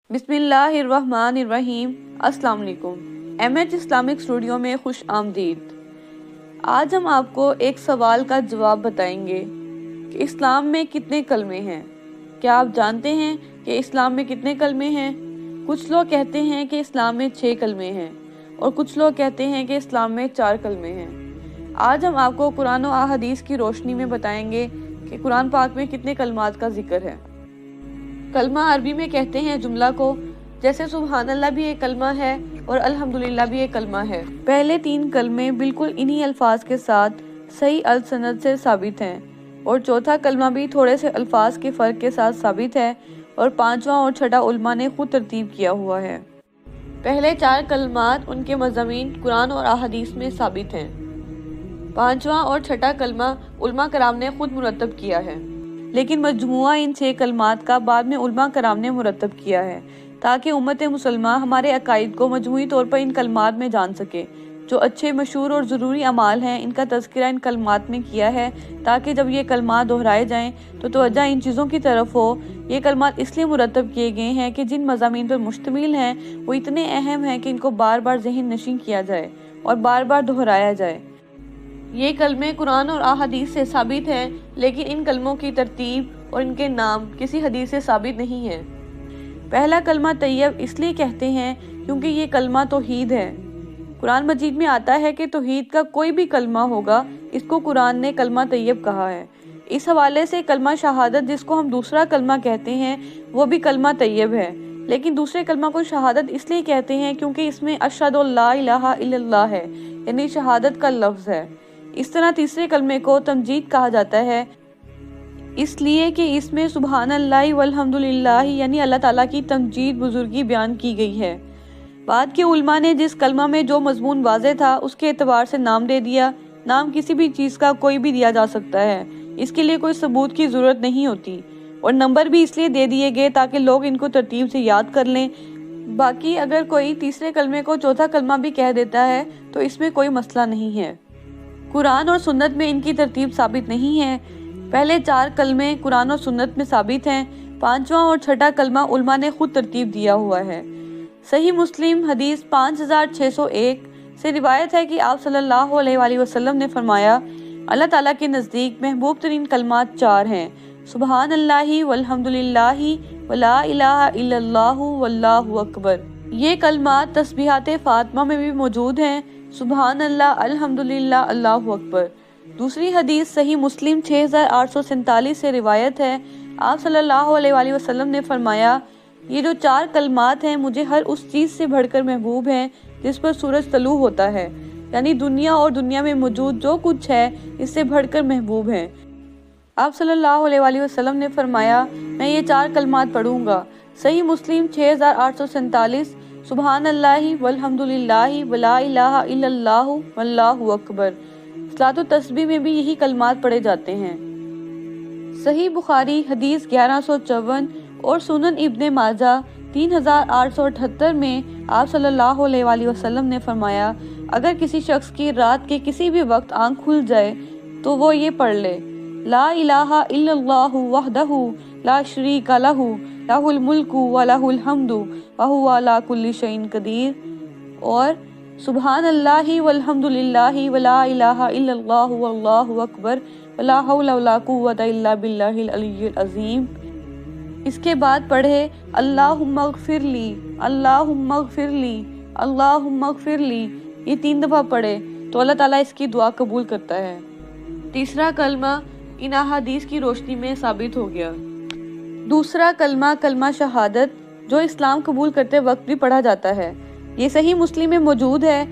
بسم اللہ الرحمن الرحیم۔ السلام علیکم۔ MH اسلامک اسٹوڈیو میں خوش آمدید۔ آج ہم آپ کو ایک سوال کا جواب بتائیں گے کہ اسلام میں کتنے کلمے ہیں۔ کیا آپ جانتے ہیں کہ اسلام میں کتنے کلمے ہیں؟ کچھ لوگ کہتے ہیں کہ اسلام میں 6 کلمے ہیں اور کچھ لوگ کہتے ہیں کہ اسلام میں 4 کلمے ہیں۔ آج ہم آپ کو قرآن و احادیث کی روشنی میں بتائیں گے کہ قرآن پاک میں کتنے کلمات کا ذکر ہے۔ کلمہ عربی میں کہتے ہیں جملہ کو، جیسے سبحان اللہ بھی ایک کلمہ ہے اور الحمدللہ بھی ایک کلمہ ہے۔ پہلے 3 کلمے بالکل انہی الفاظ کے ساتھ صحیح السند سے ثابت ہیں اور چوتھا کلمہ بھی تھوڑے سے الفاظ کے فرق کے ساتھ ثابت ہے اور 5واں اور 6واں علماء نے خود ترتیب کیا ہوا ہے۔ پہلے 4 کلمات ان کے مضامین قرآن اور احادیث میں ثابت ہیں۔ 5واں اور 6واں کلمہ علماء کرام نے خود مرتب کیا ہے، لیکن مجموعہ ان 6 کلمات کا بعد میں علماء کرام نے مرتب کیا ہے تاکہ امت مسلمہ ہمارے عقائد کو مجموعی طور پر ان کلمات میں جان سکے۔ جو اچھے مشہور اور ضروری اعمال ہیں ان کا تذکرہ ان کلمات میں کیا ہے تاکہ جب یہ کلمات دہرائے جائیں تو توجہ ان چیزوں کی طرف ہو۔ یہ کلمات اس لیے مرتب کیے گئے ہیں کہ جن مضامین پر مشتمل ہیں وہ اتنے اہم ہیں کہ ان کو بار بار ذہن نشین کیا جائے اور بار بار دہرایا جائے۔ یہ کلمے قرآن اور احادیث سے ثابت ہیں، لیکن ان کلموں کی ترتیب اور ان کے نام کسی حدیث سے ثابت نہیں ہیں۔ پہلا کلمہ طیب اس لیے کہتے ہیں کیونکہ یہ کلمہ توحید ہے۔ قرآن مجید میں آتا ہے کہ توحید کا کوئی بھی کلمہ ہوگا اس کو قرآن نے کلمہ طیب کہا ہے۔ اس حوالے سے کلمہ شہادت جس کو ہم دوسرا کلمہ کہتے ہیں وہ بھی کلمہ طیب ہے، لیکن دوسرے کلمہ کو شہادت اس لیے کہتے ہیں کیونکہ اس میں اشہد لا الہ الا اللہ ہے، یعنی شہادت کا لفظ ہے۔ اس طرح تیسرے کلمے کو تمجید کہا جاتا ہے، اس لیے کہ اس میں سبحان اللہ والحمدللہ یعنی اللہ تعالیٰ کی تمجید بزرگی بیان کی گئی ہے۔ بعد کے علماء نے جس کلمہ میں جو مضمون واضح تھا اس کے اعتبار سے نام دے دیا۔ نام کسی بھی چیز کا کوئی بھی دیا جا سکتا ہے، اس کے لیے کوئی ثبوت کی ضرورت نہیں ہوتی، اور نمبر بھی اس لیے دے دیے گئے تاکہ لوگ ان کو ترتیب سے یاد کر لیں۔ باقی اگر کوئی تیسرے کلمے کو چوتھا کلمہ بھی کہہ دیتا ہے تو اس میں کوئی مسئلہ نہیں ہے۔ قرآن اور سنت میں ان کی ترتیب ثابت نہیں ہے۔ پہلے 4 کلمے قرآن اور سنت میں ثابت ہیں، 5واں اور 6واں کلمہ علماء نے خود ترتیب دیا ہوا ہے۔ صحیح مسلم حدیث 5601 سے روایت ہے کہ آپ صلی اللہ علیہ وآلہ وسلم نے فرمایا، اللہ تعالیٰ کے نزدیک محبوب ترین کلمات 4 ہیں، سبحان اللہ والحمدللہ ولا الہ الا اللہ واللہ اکبر۔ یہ کلمات تسبیحات فاطمہ میں بھی موجود ہیں، سبحان اللہ، الحمدللہ، اللہ اکبر۔ دوسری حدیث صحیح مسلم 6847 سے روایت ہے، آپ صلی اللہ علیہ وآلہ وسلم نے فرمایا، یہ جو 4 کلمات ہیں مجھے ہر اس چیز سے بڑھ کر محبوب ہیں جس پر سورج طلوع ہوتا ہے، یعنی دنیا اور دنیا میں موجود جو کچھ ہے اس سے بڑھ کر محبوب ہیں۔ آپ صلی اللہ علیہ وآلہ وسلم نے فرمایا، میں یہ 4 کلمات پڑھوں گا، صحیح مسلم 6847، سبحان اللہ والحمدللہ ولا الہ الا اللہ واللہ اکبر۔ صلاۃ و تسبیح میں بھی یہی کلمات پڑھے جاتے ہیں۔ صحیح بخاری حدیث 1154 اور سنن ابن ماجہ 3878 میں آپ صلی اللہ علیہ وآلہ وسلم نے فرمایا، اگر کسی شخص کی رات کے کسی بھی وقت آنکھ کھل جائے تو وہ یہ پڑھ لے، لا الہ الا اللہ وحدہ لا شریک لہ لہ الملک ولہ الحمد وہو علی کل شیء قدیر، اور سبحان اللہ والحمدللہ ولا الہ الا اللہ واللہ اکبر ولا حول ولا قوۃ الا باللہ العلی العظیم۔ اس کے بعد پڑھے، اللہم اغفر لی، اللہم اغفر لی، اللہم اغفر لی۔ یہ 3 دفعہ پڑھے تو اللہ تعالیٰ اس کی دعا قبول کرتا ہے۔ تیسرا کلمہ ان احادیث کی روشنی میں ثابت ہو گیا۔ دوسرا کلمہ کلمہ شہادت جو اسلام قبول کرتے وقت بھی پڑھا جاتا ہے، یہ صحیح مسلم میں موجود ہے۔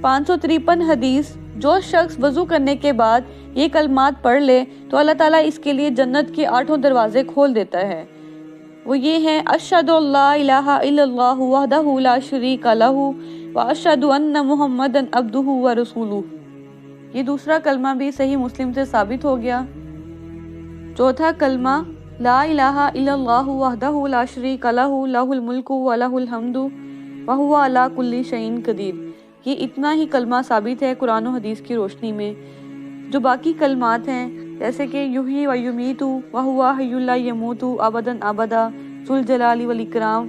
553 حدیث، جو شخص وضو کرنے کے بعد یہ کلمات پڑھ لے تو اللہ تعالیٰ اس کے لیے جنت کے 8 دروازے کھول دیتا ہے۔ وہ یہ ہیں، اشہد لا الہ الا اللہ وحدہ لا شریک لہ واشہد ان محمدا عبدہ ورسولہ۔ یہ دوسرا کلمہ بھی صحیح مسلم سے ثابت ہو گیا۔ چوتھا کلمہ لا الہ الا اللہ وحدہ لا شریک لہ لہ الملک ولہ الحمد وہو علی کل شیء قدیر۔ یہ اتنا ہی کلمہ ثابت ہے قرآن و حدیث کی روشنی میں۔ جو باقی کلمات ہیں جیسے کہ یحیی و یمیت وہو حی لا یموت ابدا ابدا ذو الجلال والاکرام،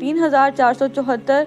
3474